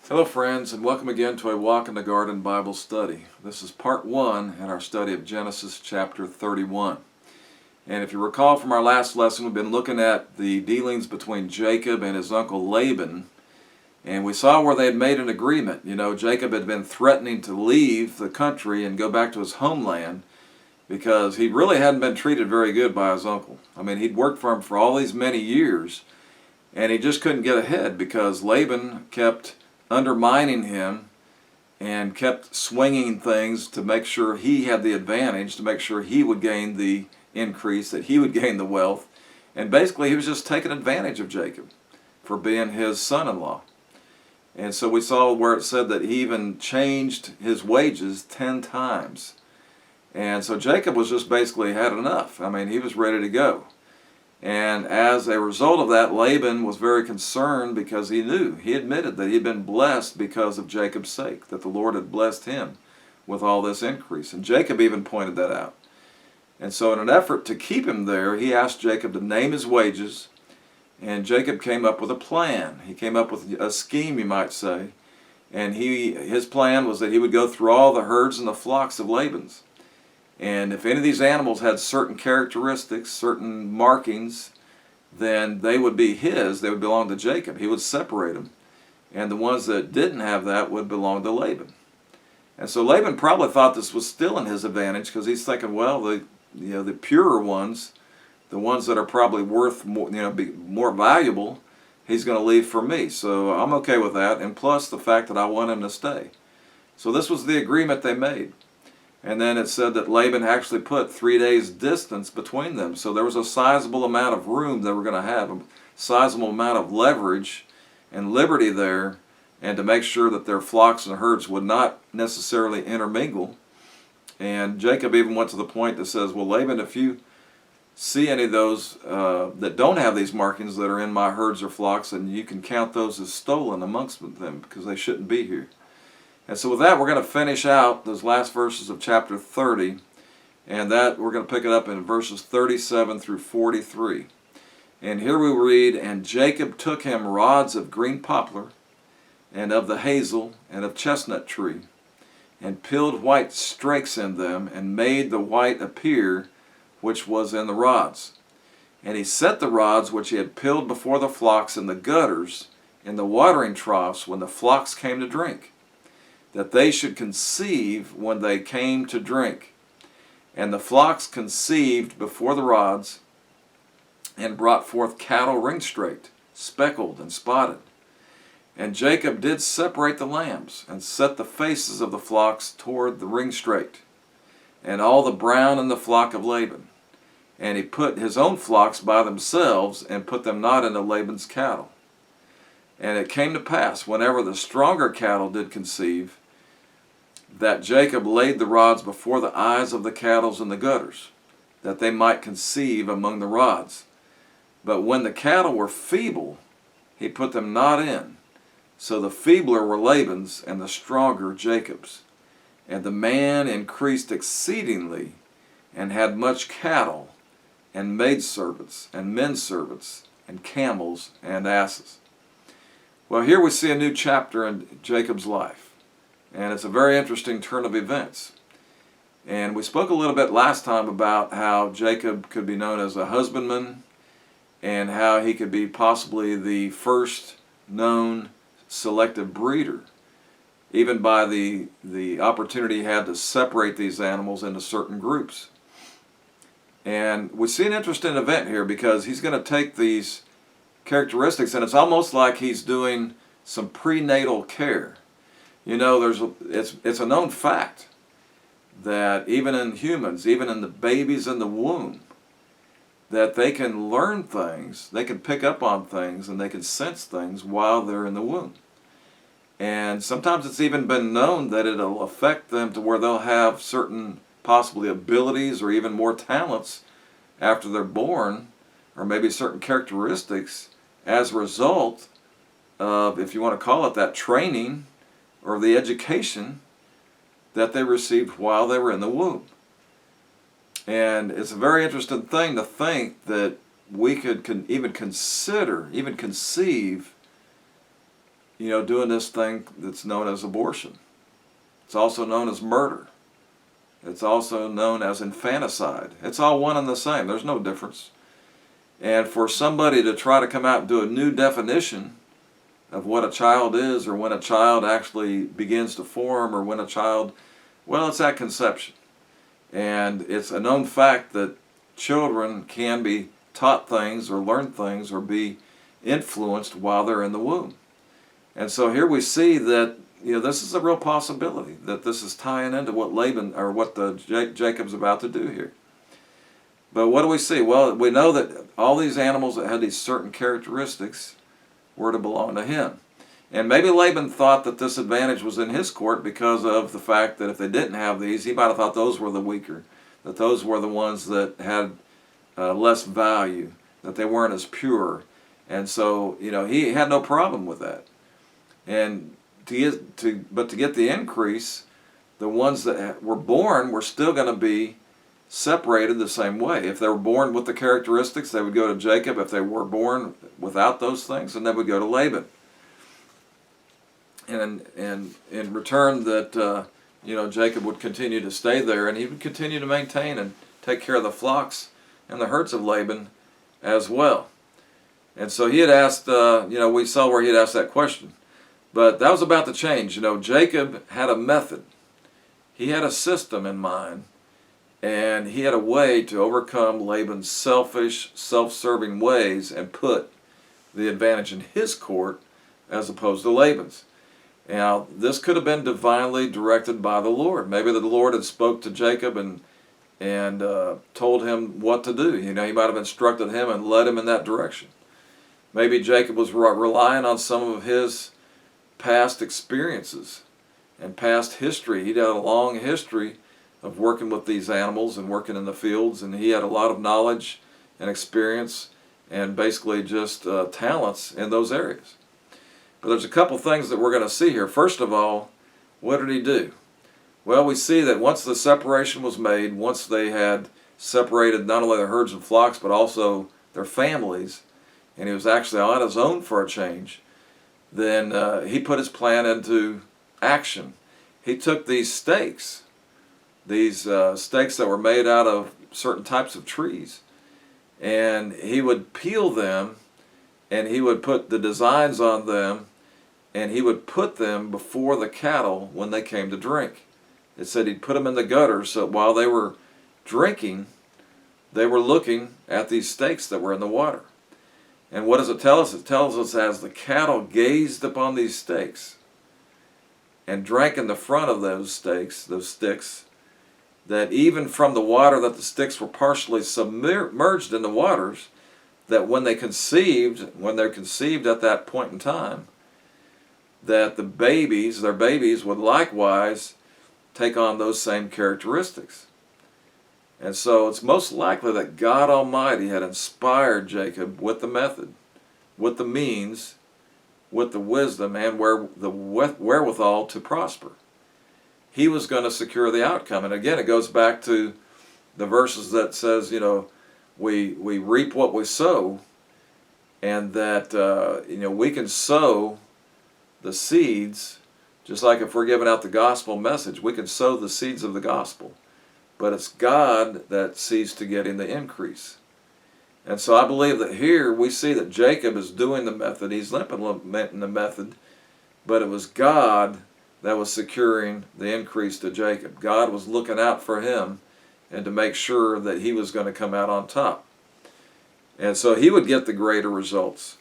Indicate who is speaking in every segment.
Speaker 1: Hello friends, and welcome again to a Walk in the Garden Bible study. This is part 1 in our study of Genesis chapter 31. And if you recall from our last lesson, we've been looking at the dealings between Jacob and his uncle Laban. And we saw where they had made an agreement. You know, Jacob had been threatening to leave the country and go back to his homeland because he really hadn't been treated very good by his uncle. I mean, he'd worked for him for all these many years, and he just couldn't get ahead because Laban kept undermining him and kept swinging things to make sure he had the advantage, to make sure he would gain the increase, that he would gain the wealth. And basically he was just taking advantage of Jacob for being his son-in-law. And so we saw where it said that he even changed his wages 10 times. And so Jacob was just basically had enough. I mean, he was ready to go. And as a result of that, Laban was very concerned because he admitted that he had been blessed because of Jacob's sake, that the Lord had blessed him with all this increase. And Jacob even pointed that out. And so in an effort to keep him there, he asked Jacob to name his wages, and Jacob came up with a plan. He came up with a scheme, you might say. And his plan was that he would go through all the herds and the flocks of Laban's. And if any of these animals had certain characteristics, certain markings, then they would be his, they would belong to Jacob. He would separate them. And the ones that didn't have that would belong to Laban. And so Laban probably thought this was still in his advantage because he's thinking, well, the purer ones, the ones that are probably worth more, be more valuable, he's going to leave for me. So I'm okay with that, and plus the fact that I want him to stay. So this was the agreement they made. And then it said that Laban actually put 3 days distance between them. So there was a sizable amount of room they were going to have, a sizable amount of leverage and liberty there, and to make sure that their flocks and herds would not necessarily intermingle. And Jacob even went to the point that says, well, Laban, if you see any of those that don't have these markings that are in my herds or flocks, then you can count those as stolen amongst them because they shouldn't be here. And so with that, we're going to finish out those last verses of chapter 30, and that we're going to pick it up in verses 37 through 43. And here we read, "And Jacob took him rods of green poplar, and of the hazel, and of chestnut tree, and peeled white strakes in them, and made the white appear which was in the rods. And he set the rods which he had peeled before the flocks in the gutters, in the watering troughs, when the flocks came to drink, that they should conceive when they came to drink. And the flocks conceived before the rods, and brought forth cattle ringstraight, speckled and spotted. And Jacob did separate the lambs, and set the faces of the flocks toward the ringstraight, and all the brown in the flock of Laban. And he put his own flocks by themselves, and put them not into Laban's cattle. And it came to pass, whenever the stronger cattle did conceive, that Jacob laid the rods before the eyes of the cattle in the gutters, that they might conceive among the rods. But when the cattle were feeble, he put them not in. So the feebler were Laban's, and the stronger Jacob's. And the man increased exceedingly, and had much cattle, and maidservants, and menservants, and camels, and asses." Well, here we see a new chapter in Jacob's life. And it's a very interesting turn of events. And we spoke a little bit last time about how Jacob could be known as a husbandman, and how he could be possibly the first known selective breeder, even by the opportunity he had to separate these animals into certain groups. And we see an interesting event here because he's going to take these characteristics, and it's almost like he's doing some prenatal care. You know, it's a known fact that even in humans, even in the babies in the womb, that they can learn things, they can pick up on things, and they can sense things while they're in the womb. And sometimes it's even been known that it'll affect them to where they'll have certain possibly abilities or even more talents after they're born, or maybe certain characteristics as a result of, if you want to call it that, training or the education that they received while they were in the womb. And it's a very interesting thing to think that we could even consider, even conceive doing this thing that's known as abortion. It's also known as murder. It's also known as infanticide. It's all one and the same. There's no difference. And for somebody to try to come out and do a new definition of what a child is, or when a child actually begins to form, or when a child, well, it's at conception. And it's a known fact that children can be taught things or learn things or be influenced while they're in the womb. And so here we see that this is a real possibility, that this is tying into what Jacob's about to do here. But what do we see? Well, we know that all these animals that had these certain characteristics were to belong to him. And maybe Laban thought that this advantage was in his court because of the fact that if they didn't have these, he might have thought those were the weaker, that those were the ones that had less value, that they weren't as pure. And so, he had no problem with that. And but to get the increase, the ones that were born were still going to be separated the same way. If they were born with the characteristics, they would go to Jacob. If they were born without those things, then they would go to Laban. And in return, that Jacob would continue to stay there, and he would continue to maintain and take care of the flocks and the herds of Laban as well. And so he had asked, we saw where he had asked that question. But that was about to change. Jacob had a method. He had a system in mind. And he had a way to overcome Laban's selfish, self-serving ways and put the advantage in his court as opposed to Laban's. Now, this could have been divinely directed by the Lord. Maybe the Lord had spoke to Jacob and told him what to do. He might have instructed him and led him in that direction. Maybe Jacob was relying on some of his past experiences and past history. He'd had a long history of working with these animals and working in the fields, and he had a lot of knowledge and experience and basically just talents in those areas. But there's a couple things that we're going to see here. First of all, what did he do? Well, we see that once the separation was made, once they had separated not only their herds and flocks but also their families, and he was actually on his own for a change, then he put his plan into action. He took these stakes that were made out of certain types of trees, and he would peel them, and he would put the designs on them, and he would put them before the cattle when they came to drink. It said he'd put them in the gutters, so while they were drinking, they were looking at these stakes that were in the water. And what does it tell us? It tells us as the cattle gazed upon these stakes and drank in the front of those sticks, that even from the water that the sticks were partially submerged in the waters, that when they're conceived at that point in time, that their babies would likewise take on those same characteristics. And so it's most likely that God Almighty had inspired Jacob with the method, with the means, with the wisdom, and the wherewithal to prosper. He was going to secure the outcome. And again, it goes back to the verses that says, we reap what we sow, and that we can sow the seeds, just like if we're giving out the gospel message, we can sow the seeds of the gospel. But it's God that sees to getting the increase. And so I believe that here we see that Jacob is doing the method, he's implementing the method, but it was God that was securing the increase to Jacob. God was looking out for him and to make sure that he was going to come out on top. And so he would get the greater results.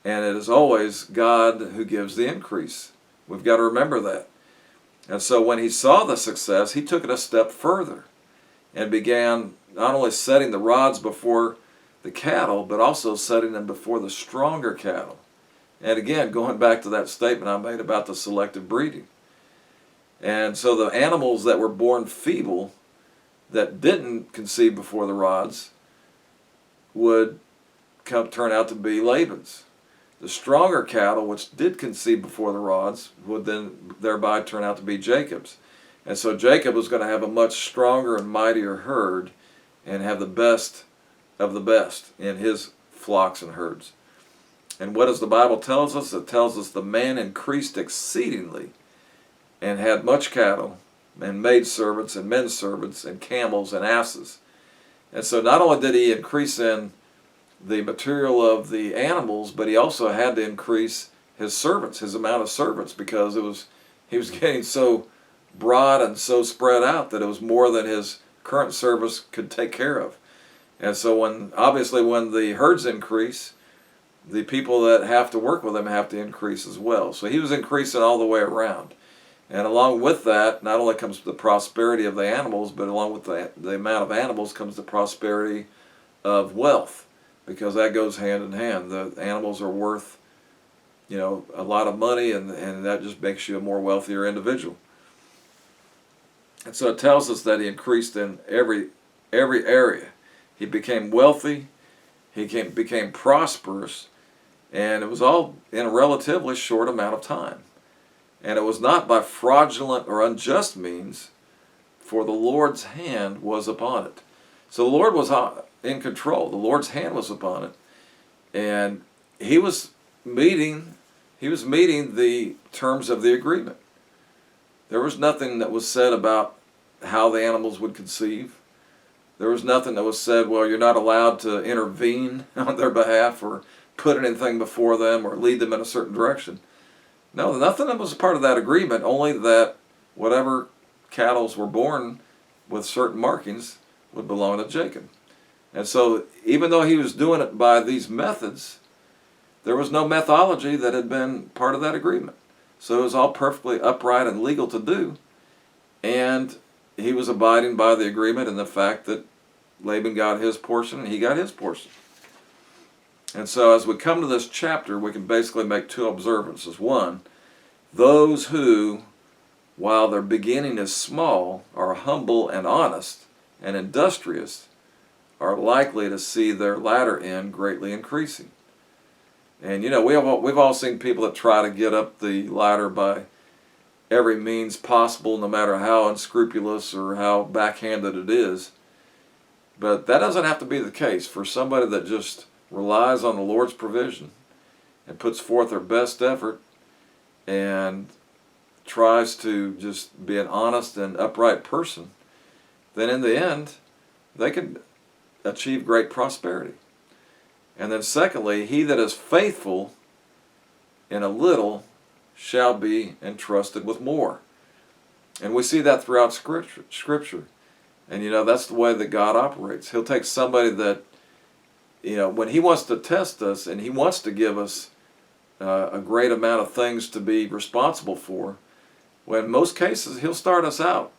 Speaker 1: And it is always God who gives the increase. We've got to remember that. And so when he saw the success, he took it a step further and began not only setting the rods before the cattle, but also setting them before the stronger cattle. And again, going back to that statement I made about the selective breeding. And so the animals that were born feeble, that didn't conceive before the rods, would turn out to be Laban's. The stronger cattle, which did conceive before the rods, would then thereby turn out to be Jacob's. And so Jacob was going to have a much stronger and mightier herd and have the best of the best in his flocks and herds. And what does the Bible tells us? It tells us the man increased exceedingly and had much cattle and maidservants and men servants and camels and asses. And so not only did he increase in the material of the animals, but he also had to increase his servants, his amount of servants, because he was getting so broad and so spread out that it was more than his current service could take care of. And so obviously when the herds increase, the people that have to work with him have to increase as well. So he was increasing all the way around. And along with that, not only comes the prosperity of the animals, but along with the amount of animals comes the prosperity of wealth, because that goes hand in hand. The animals are worth, a lot of money, and that just makes you a more wealthier individual. And so it tells us that he increased in every area. He became wealthy, he became prosperous, and it was all in a relatively short amount of time. And it was not by fraudulent or unjust means, for the Lord's hand was upon it. So the Lord was in control. The Lord's hand was upon it. And he was meeting the terms of the agreement. There was nothing that was said about how the animals would conceive. There was nothing that was said, well, you're not allowed to intervene on their behalf or put anything before them or lead them in a certain direction. No, nothing that was a part of that agreement, only that whatever cattle were born with certain markings would belong to Jacob. And so even though he was doing it by these methods, there was no methodology that had been part of that agreement. So it was all perfectly upright and legal to do. And he was abiding by the agreement and the fact that Laban got his portion and he got his portion. And so as we come to this chapter, we can basically make two observances. One, those who, while their beginning is small, are humble and honest and industrious, are likely to see their latter end greatly increasing. And we've all seen people that try to get up the ladder by every means possible, no matter how unscrupulous or how backhanded it is. But that doesn't have to be the case for somebody that just relies on the Lord's provision and puts forth their best effort and tries to just be an honest and upright person. Then in the end, they can achieve great prosperity. And then secondly, he that is faithful in a little shall be entrusted with more. And we see that throughout Scripture. And that's the way that God operates. He'll take somebody that, when he wants to test us and he wants to give us a great amount of things to be responsible for, when in most cases he'll start us out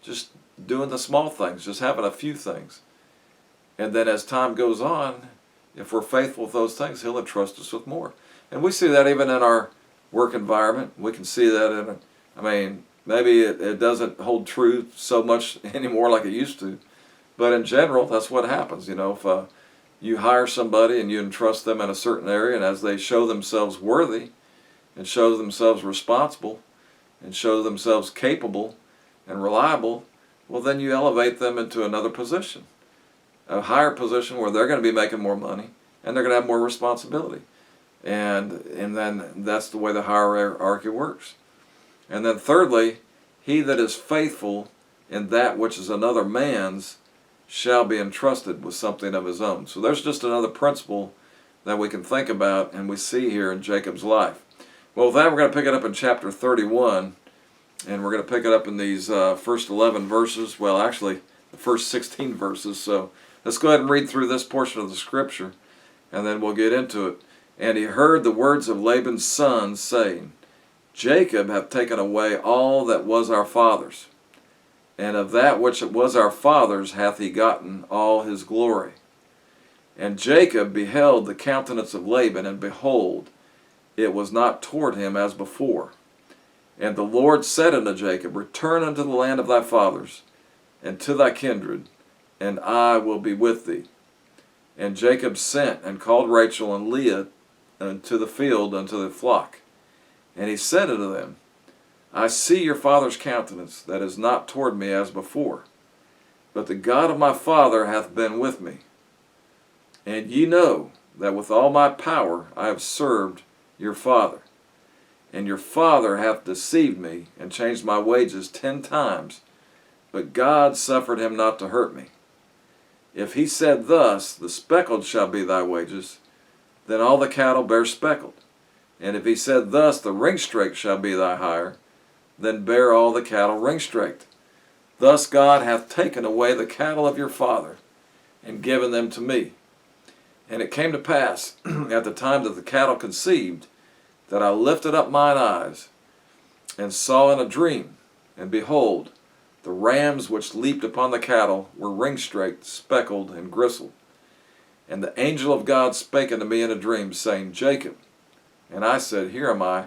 Speaker 1: just doing the small things, just having a few things. And then as time goes on, if we're faithful with those things, he'll entrust us with more. And we see that even in our work environment. We can see that maybe it doesn't hold true so much anymore like it used to. But in general, that's what happens. If you hire somebody and you entrust them in a certain area, and as they show themselves worthy and show themselves responsible and show themselves capable and reliable, well, then you elevate them into another position, a higher position where they're going to be making more money and they're going to have more responsibility. And then that's the way the hierarchy works. And then thirdly, he that is faithful in that which is another man's shall be entrusted with something of his own. So there's just another principle that we can think about and we see here in Jacob's life. Well, with that, we're going to pick it up in chapter 31, and we're going to pick it up in these first 11 verses. Well, actually, the first 16 verses. So let's go ahead and read through this portion of the Scripture, and then we'll get into it. And he heard the words of Laban's sons, saying, Jacob hath taken away all that was our father's, and of that which was our father's hath he gotten all his glory. And Jacob beheld the countenance of Laban, and behold, it was not toward him as before. And the Lord said unto Jacob, Return unto the land of thy fathers, and to thy kindred, and I will be with thee. And Jacob sent and called Rachel and Leah unto the field unto the flock. And he said unto them, I see your father's countenance, that is not toward me as before, but the God of my father hath been with me. And ye know that with all my power I have served your father. And your father hath deceived me, and changed my wages 10 times, but God suffered him not to hurt me. If he said thus, the speckled shall be thy wages, then all the cattle bear speckled. And if he said thus, the ringstraked shall be thy hire, then bear all the cattle ringstraked. Thus God hath taken away the cattle of your father, and given them to me. And it came to pass, at the time that the cattle conceived, that I lifted up mine eyes, and saw in a dream, and behold, the rams which leaped upon the cattle were ringstraked, speckled, and gristled. And the angel of God spake unto me in a dream, saying, Jacob. And I said, Here am I.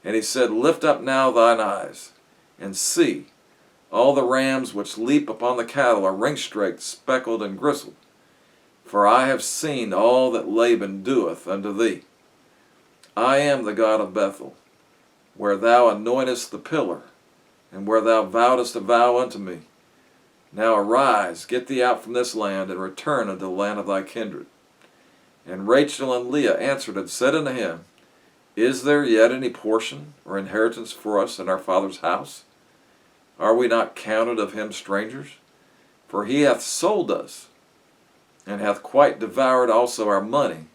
Speaker 1: And he said, Lift up now thine eyes, and see, all the rams which leap upon the cattle are ringstraked, speckled, and gristled. For I have seen all that Laban doeth unto thee. I am the God of Bethel, where thou anointest the pillar, and where thou vowedest a vow unto me. Now arise, get thee out from this land, and return unto the land of thy kindred. And Rachel and Leah answered and said unto him, Is there yet any portion or inheritance for us in our father's house? Are we not counted of him strangers? For he hath sold us, and hath quite devoured also our money,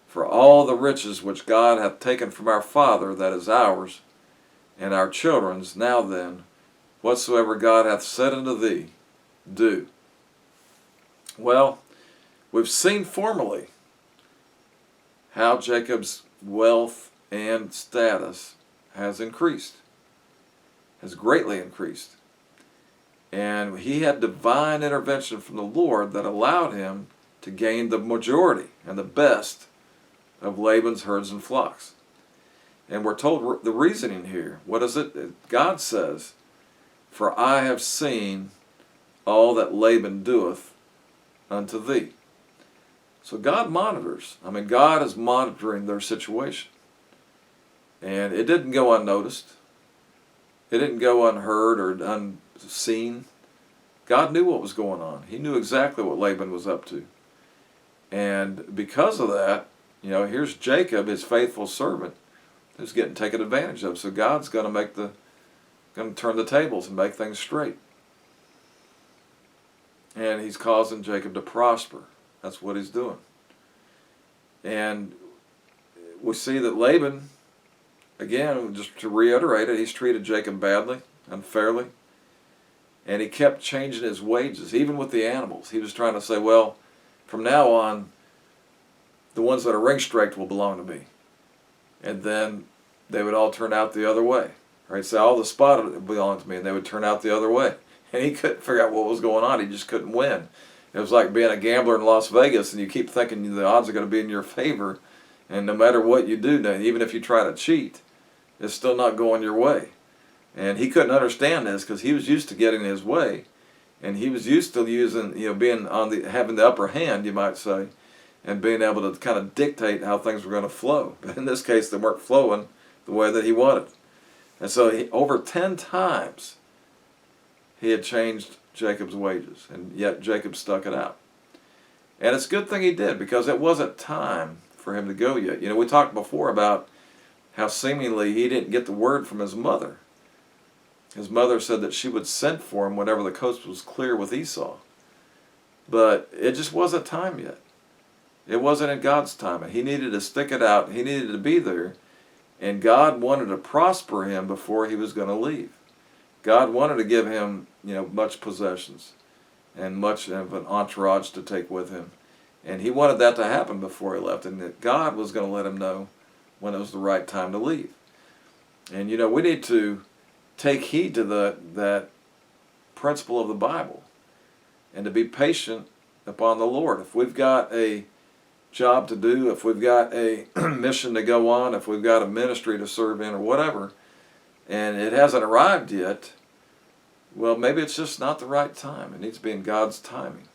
Speaker 1: for all the riches which God hath taken from our father, that is ours, and our children's. Now then, whatsoever God hath said unto thee, do. Well, we've seen formerly how Jacob's wealth and status has increased, has greatly increased. And he had divine intervention from the Lord that allowed him to gain the majority and the best of Laban's herds and flocks. And we're told the reasoning here. What is it? God says, For I have seen all that Laban doeth unto thee. So God monitors. I mean, God is monitoring their situation. And it didn't go unnoticed. It didn't go unheard or unseen. God knew what was going on. He knew exactly what Laban was up to. And because of that, here's Jacob, his faithful servant, who's getting taken advantage of. So God's going to turn the tables and make things straight. And he's causing Jacob to prosper. That's what he's doing. And we see that Laban, again, just to reiterate it, he's treated Jacob badly, unfairly. And he kept changing his wages, even with the animals. He was trying to say, well, from now on, the ones that are ring-straked will belong to me. And then they would all turn out the other way. Right? So all the spotted belonged to me, and they would turn out the other way. And he couldn't figure out what was going on. He just couldn't win. It was like being a gambler in Las Vegas, and you keep thinking the odds are going to be in your favor. And no matter what you do, even if you try to cheat, it's still not going your way. And he couldn't understand this because he was used to getting his way. And he was used to using, being having the upper hand, you might say, and being able to kind of dictate how things were going to flow. But in this case, they weren't flowing the way that he wanted. And so over 10 times, he had changed Jacob's wages, and yet Jacob stuck it out. And it's a good thing he did, because it wasn't time for him to go yet. We talked before about how seemingly he didn't get the word from his mother. His mother said that she would send for him whenever the coast was clear with Esau. But it just wasn't time yet. It wasn't in God's timing. He needed to stick it out. He needed to be there. And God wanted to prosper him before he was going to leave. God wanted to give him, much possessions and much of an entourage to take with him. And he wanted that to happen before he left, and that God was going to let him know when it was the right time to leave. And, we need to take heed to that principle of the Bible and to be patient upon the Lord. If we've got a job to do, if we've got a mission to go on, if we've got a ministry to serve in or whatever, and it hasn't arrived yet, well, maybe it's just not the right time. It needs to be in God's timing.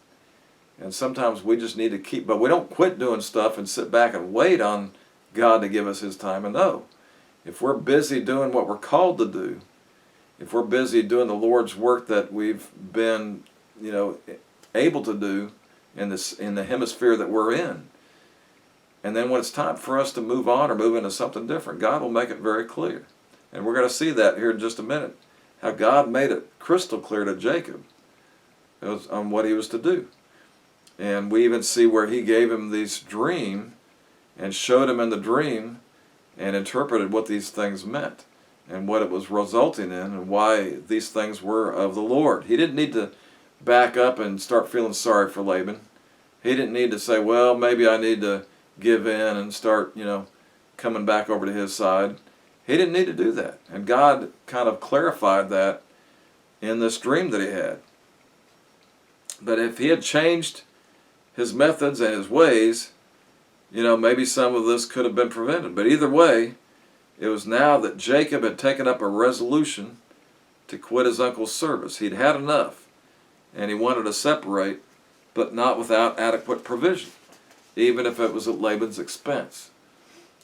Speaker 1: And sometimes we just need to but we don't quit doing stuff and sit back and wait on God to give us his time. And no, if we're busy doing what we're called to do, if we're busy doing the Lord's work that we've been, able to do in the hemisphere that we're in, And then when it's time for us to move on or move into something different, God will make it very clear. And we're going to see that here in just a minute, how God made it crystal clear to Jacob on what he was to do. And we even see where he gave him this dream and showed him in the dream and interpreted what these things meant and what it was resulting in and why these things were of the Lord. He didn't need to back up and start feeling sorry for Laban. He didn't need to say, well, maybe I need to give in and start, coming back over to his side. He didn't need to do that. And God kind of clarified that in this dream that he had. But if he had changed his methods and his ways, maybe some of this could have been prevented. But either way, it was now that Jacob had taken up a resolution to quit his uncle's service. He'd had enough, and he wanted to separate, but not without adequate provision, even if it was at Laban's expense.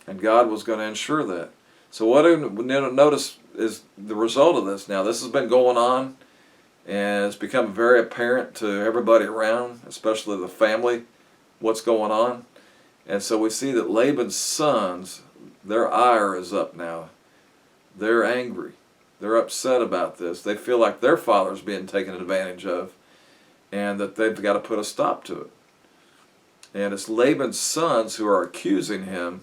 Speaker 1: And God was going to ensure that. So what I notice is the result of this. Now, this has been going on, and it's become very apparent to everybody around, especially the family, what's going on. And so we see that Laban's sons, their ire is up now. They're angry. They're upset about this. They feel like their father's being taken advantage of, and that they've got to put a stop to it. And it's Laban's sons who are accusing him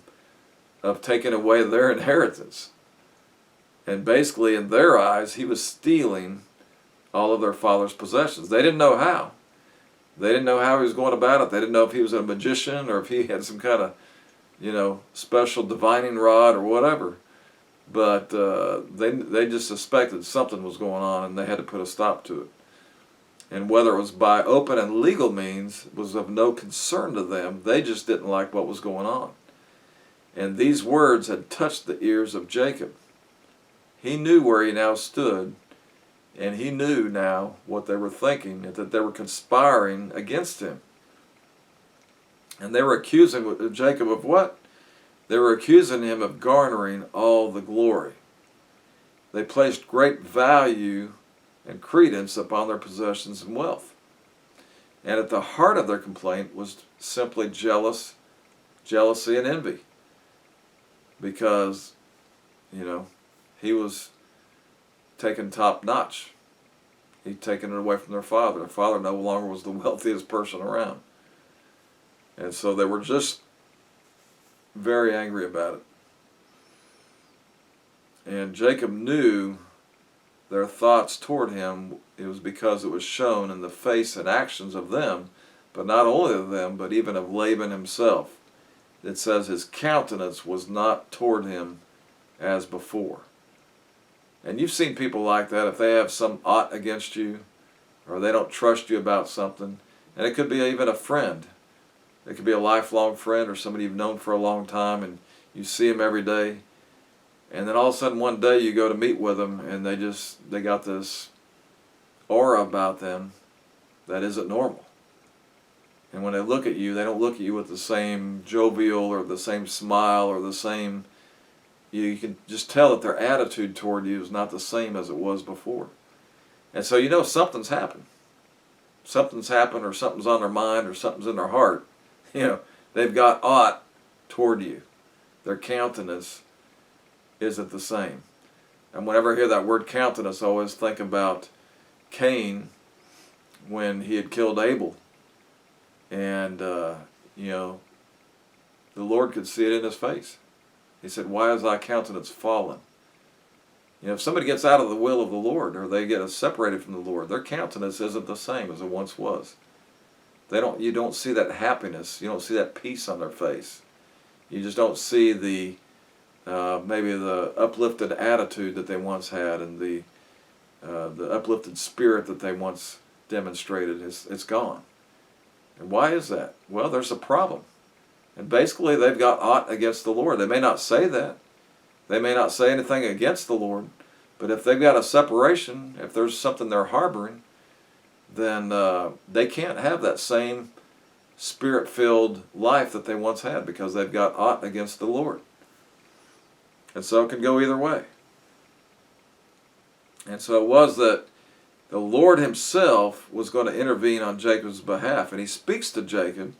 Speaker 1: of taking away their inheritance. And basically, in their eyes, he was stealing all of their father's possessions. They didn't know how. They didn't know how he was going about it. They didn't know if he was a magician or if he had some kind of, special divining rod or whatever. But they just suspected something was going on, and they had to put a stop to it. And whether it was by open and legal means was of no concern to them. They just didn't like what was going on. And these words had touched the ears of Jacob. He knew where he now stood, and he knew now what they were thinking, that they were conspiring against him. And they were accusing Jacob of what? They were accusing him of garnering all the glory. They placed great value and credence upon their possessions and wealth. And at the heart of their complaint was simply jealousy and envy. Because, he was taken top notch. He'd taken it away from their father. Their father no longer was the wealthiest person around. And so they were just very angry about it. And Jacob knew their thoughts toward him. It was because it was shown in the face and actions of them, but not only of them, but even of Laban himself. It says his countenance was not toward him as before. And you've seen people like that. If they have some ought against you, or they don't trust you about something, and it could be even a friend. It could be a lifelong friend or somebody you've known for a long time, and you see them every day. And then all of a sudden one day you go to meet with them, and they got this aura about them that isn't normal. And when they look at you, they don't look at you with the same jovial or the same smile or the same. You can just tell that their attitude toward you is not the same as it was before. And so something's happened. Something's happened, or something's on their mind, or something's in their heart. They've got aught toward you. Their countenance isn't the same. And whenever I hear that word countenance, I always think about Cain when he had killed Abel. And, the Lord could see it in his face. He said, "Why is thy countenance fallen?" If somebody gets out of the will of the Lord, or they get separated from the Lord, their countenance isn't the same as it once was. You don't see that happiness. You don't see that peace on their face. You just don't see maybe the uplifted attitude that they once had, and the uplifted spirit that they once demonstrated. It's gone. And why is that? Well, there's a problem. And basically, they've got aught against the Lord. They may not say that. They may not say anything against the Lord. But if they've got a separation, if there's something they're harboring, then they can't have that same spirit-filled life that they once had, because they've got aught against the Lord. And so it can go either way. And so it was that the Lord himself was going to intervene on Jacob's behalf. And he speaks to Jacob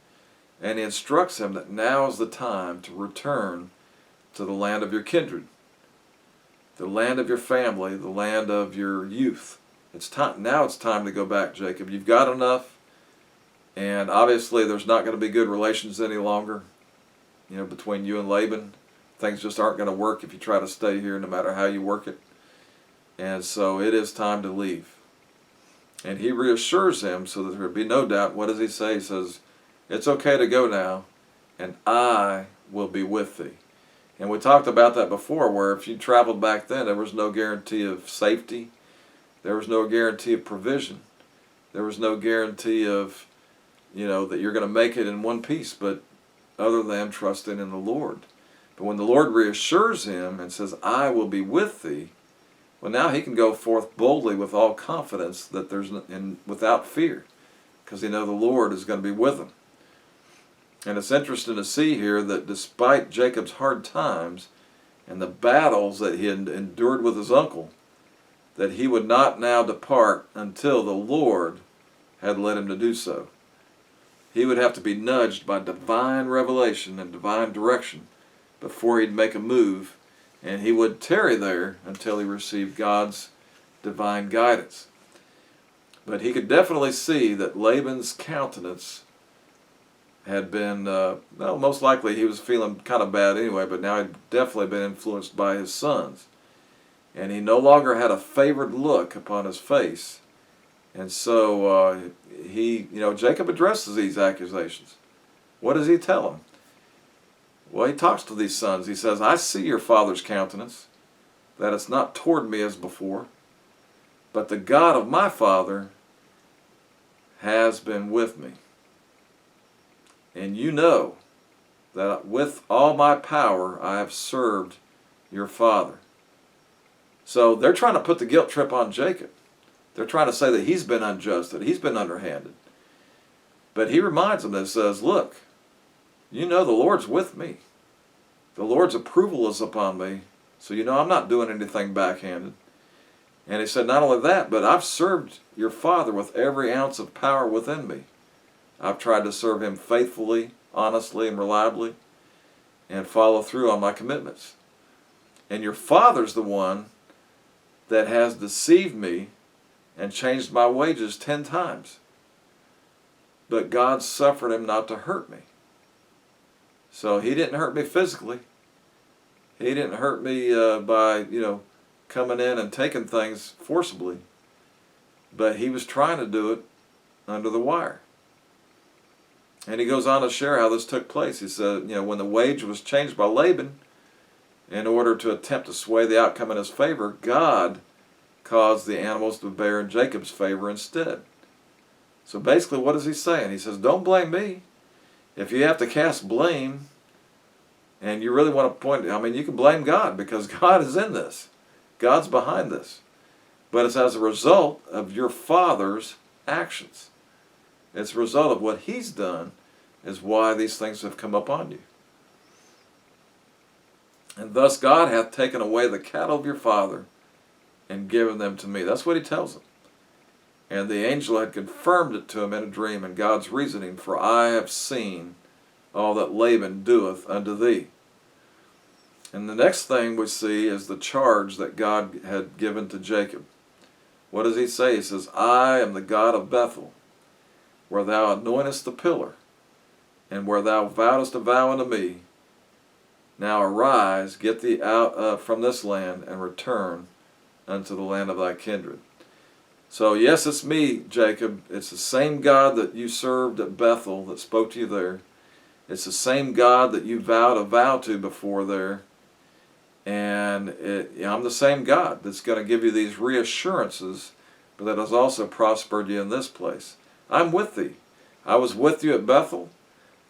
Speaker 1: And he instructs him that now is the time to return to the land of your kindred, the land of your family, the land of your youth. It's time. Now it's time to go back, Jacob. You've got enough, and obviously there's not going to be good relations any longer, between you and Laban. Things just aren't going to work if you try to stay here, no matter how you work it. And so it is time to leave. And he reassures him so that there be no doubt. What does he say? He says, it's okay to go now, and I will be with thee. And we talked about that before, where if you traveled back then, there was no guarantee of safety. There was no guarantee of provision. There was no guarantee of, that you're going to make it in one piece, but other than trusting in the Lord. But when the Lord reassures him and says, I will be with thee, well, now he can go forth boldly with all confidence that without fear, because he knows the Lord is going to be with him. And it's interesting to see here that despite Jacob's hard times and the battles that he had endured with his uncle, that he would not now depart until the Lord had led him to do so. He would have to be nudged by divine revelation and divine direction before he'd make a move, and he would tarry there until he received God's divine guidance. But he could definitely see that Laban's countenance had been, most likely he was feeling kind of bad anyway, but now he'd definitely been influenced by his sons. And he no longer had a favored look upon his face. And so Jacob addresses these accusations. What does he tell them? Well, he talks to these sons. He says, I see your father's countenance, that it's not toward me as before, but the God of my father has been with me. And you know that with all my power I have served your father. So they're trying to put the guilt trip on Jacob. They're trying to say that he's been unjust, that he's been underhanded. But he reminds them and says, look, you know the Lord's with me. The Lord's approval is upon me. So I'm not doing anything backhanded. And he said, not only that, but I've served your father with every ounce of power within me. I've tried to serve him faithfully, honestly, and reliably, and follow through on my commitments. And your father's the one that has deceived me and changed my wages 10 times. But God suffered him not to hurt me. So he didn't hurt me physically. He didn't hurt me by, coming in and taking things forcibly. But he was trying to do it under the wire. And he goes on to share how this took place. He said, when the wage was changed by Laban, in order to attempt to sway the outcome in his favor, God caused the animals to bear in Jacob's favor instead. So basically, what is he saying? He says, don't blame me. If you have to cast blame, and you really want to point, you can blame God, because God is in this. God's behind this. But it's as a result of your father's actions. It's a result of what he's done is why these things have come upon you. And thus God hath taken away the cattle of your father and given them to me. That's what he tells them. And the angel had confirmed it to him in a dream, and God's reasoning, for I have seen all that Laban doeth unto thee. And the next thing we see is the charge that God had given to Jacob. What does he say? He says, I am the God of Bethel, where thou anointest the pillar, and where thou vowedest a vow unto me. Now arise, get thee out from this land, and return unto the land of thy kindred. So yes, it's me, Jacob. It's the same God that you served at Bethel that spoke to you there. It's the same God that you vowed a vow to before there. And I'm the same God that's going to give you these reassurances, but that has also prospered you in this place. I'm with thee. I was with you at Bethel.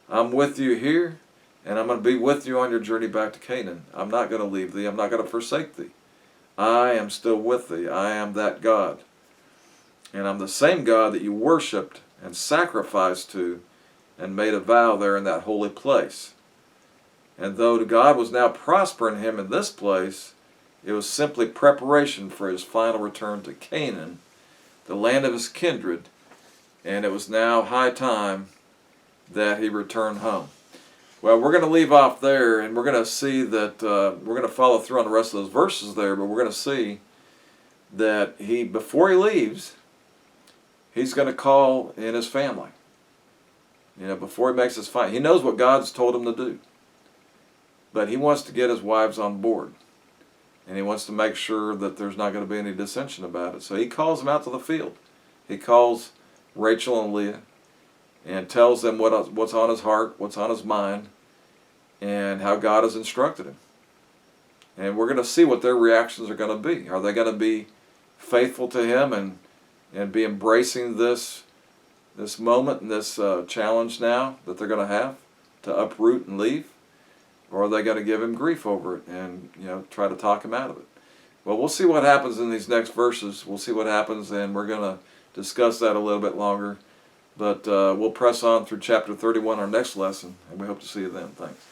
Speaker 1: I'm with you here. And I'm going to be with you on your journey back to Canaan. I'm not going to leave thee. I'm not going to forsake thee. I am still with thee. I am that God. And I'm the same God that you worshipped and sacrificed to and made a vow there in that holy place. And though God was now prospering him in this place, it was simply preparation for his final return to Canaan, the land of his kindred. And it was now high time that he returned home. Well, we're going to leave off there, and we're going to see that we're going to follow through on the rest of those verses there, but we're going to see that before he leaves, he's going to call in his family. Before he makes his fight, he knows what God's told him to do, but he wants to get his wives on board, and he wants to make sure that there's not going to be any dissension about it. So he calls them out to the field. He calls Rachel and Leah and tells them what's on his heart, what's on his mind, and how God has instructed him. And we're going to see what their reactions are going to be. Are they going to be faithful to him and be embracing this moment and this challenge now that they're going to have to uproot and leave? Or are they going to give him grief over it and try to talk him out of it? Well, we'll see what happens in these next verses. We'll see what happens, and we're going to discuss that a little bit longer. But we'll press on through chapter 31, our next lesson, and we hope to see you then. Thanks.